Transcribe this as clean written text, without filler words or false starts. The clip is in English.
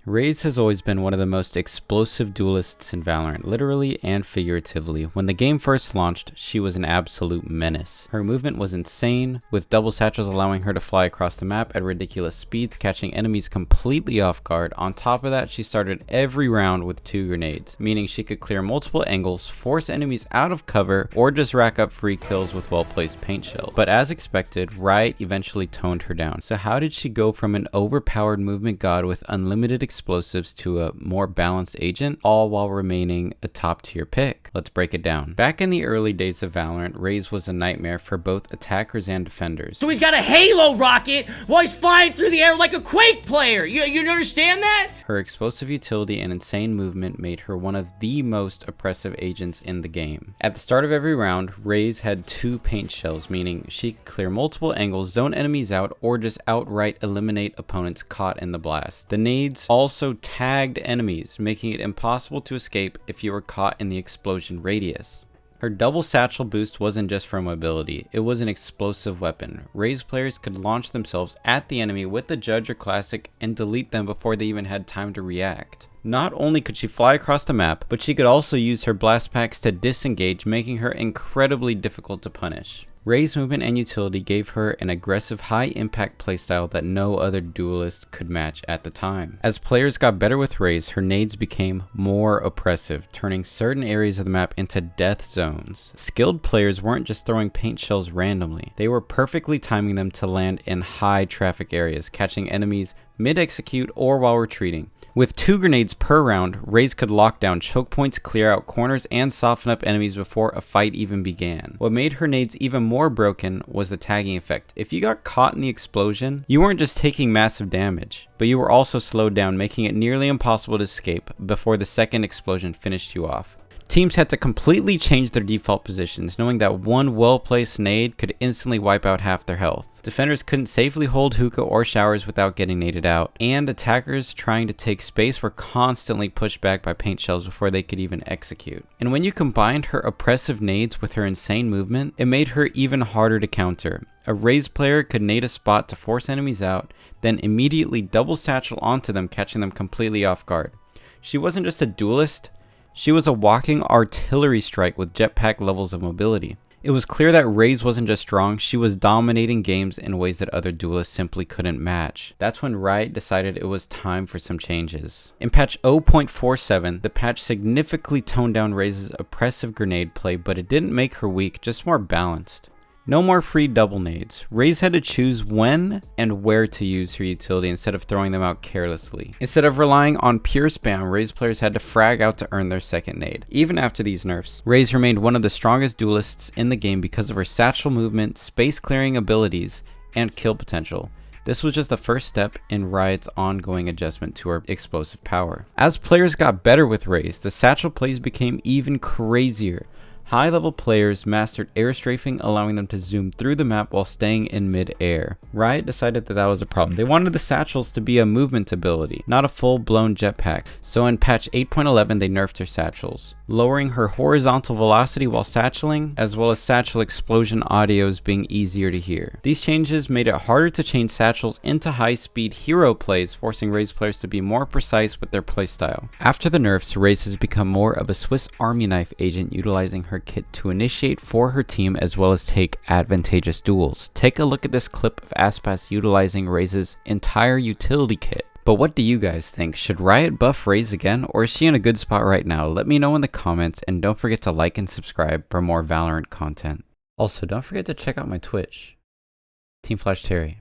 Raze has always been one of the most explosive duelists in Valorant, literally and figuratively. When the game first launched, she was an absolute menace. Her movement was insane, with double satchels allowing her to fly across the map at ridiculous speeds, catching enemies completely off guard. On top of that, she started every round with 2 grenades, meaning she could clear multiple angles, force enemies out of cover, or just rack up free kills with well-placed paint shells. But as expected, Riot eventually toned her down. So how did she go from an overpowered movement god with unlimited explosives to a more balanced agent, all while remaining a top tier pick? Let's break it down. Back in the early days of Valorant, Raze was a nightmare for both attackers and defenders. So he's got a halo rocket while he's flying through the air like a Quake player. You understand that? Her explosive utility and insane movement made her one of the most oppressive agents in the game. At the start of every round, Raze had 2 paint shells, meaning she could clear multiple angles, zone enemies out, or just outright eliminate opponents caught in the blast. The nades also tagged enemies, making it impossible to escape if you were caught in the explosion radius. Her double satchel boost wasn't just for mobility, it was an explosive weapon. Raze players could launch themselves at the enemy with the Judge or Classic and delete them before they even had time to react. Not only could she fly across the map, but she could also use her blast packs to disengage, making her incredibly difficult to punish. Raze's movement and utility gave her an aggressive high-impact playstyle that no other duelist could match at the time. As players got better with Raze, her nades became more oppressive, turning certain areas of the map into death zones. Skilled players weren't just throwing paint shells randomly, they were perfectly timing them to land in high traffic areas, catching enemies mid-execute or while retreating. With 2 grenades per round, Raze could lock down choke points, clear out corners, and soften up enemies before a fight even began. What made her nades even more broken was the tagging effect. If you got caught in the explosion, you weren't just taking massive damage, but you were also slowed down, making it nearly impossible to escape before the second explosion finished you off. Teams had to completely change their default positions, knowing that one well-placed nade could instantly wipe out half their health. Defenders couldn't safely hold hookah or showers without getting naded out, and attackers trying to take space were constantly pushed back by paint shells before they could even execute. And when you combined her oppressive nades with her insane movement, it made her even harder to counter. A Raze player could nade a spot to force enemies out, then immediately double satchel onto them, catching them completely off guard. She wasn't just a duelist, she was a walking artillery strike with jetpack levels of mobility. It was clear that Raze wasn't just strong, she was dominating games in ways that other duelists simply couldn't match. That's when Riot decided it was time for some changes. In patch 0.47, the patch significantly toned down Raze's oppressive grenade play, but it didn't make her weak, just more balanced. No more free double nades. Raze had to choose when and where to use her utility instead of throwing them out carelessly. Instead of relying on pure spam, Raze players had to frag out to earn their second nade. Even after these nerfs, Raze remained one of the strongest duelists in the game because of her satchel movement, space clearing abilities, and kill potential. This was just the first step in Riot's ongoing adjustment to her explosive power. As players got better with Raze, the satchel plays became even crazier. High-level players mastered air strafing, allowing them to zoom through the map while staying in mid-air. Riot decided that was a problem. They wanted the satchels to be a movement ability, not a full-blown jetpack. So in patch 8.11, they nerfed her satchels, lowering her horizontal velocity while satcheling, as well as satchel explosion audios being easier to hear. These changes made it harder to chain satchels into high-speed hero plays, forcing Raze players to be more precise with their playstyle. After the nerfs, Raze has become more of a Swiss Army knife agent, utilizing her kit to initiate for her team as well as take advantageous duels. Take a look at this clip of Aspas utilizing Raze's entire utility kit. But what do you guys think? Should Riot buff Raze again, or is she in a good spot right now? Let me know in the comments, and don't forget to like and subscribe for more Valorant content. Also, don't forget to check out my Twitch, Team Flash Terry.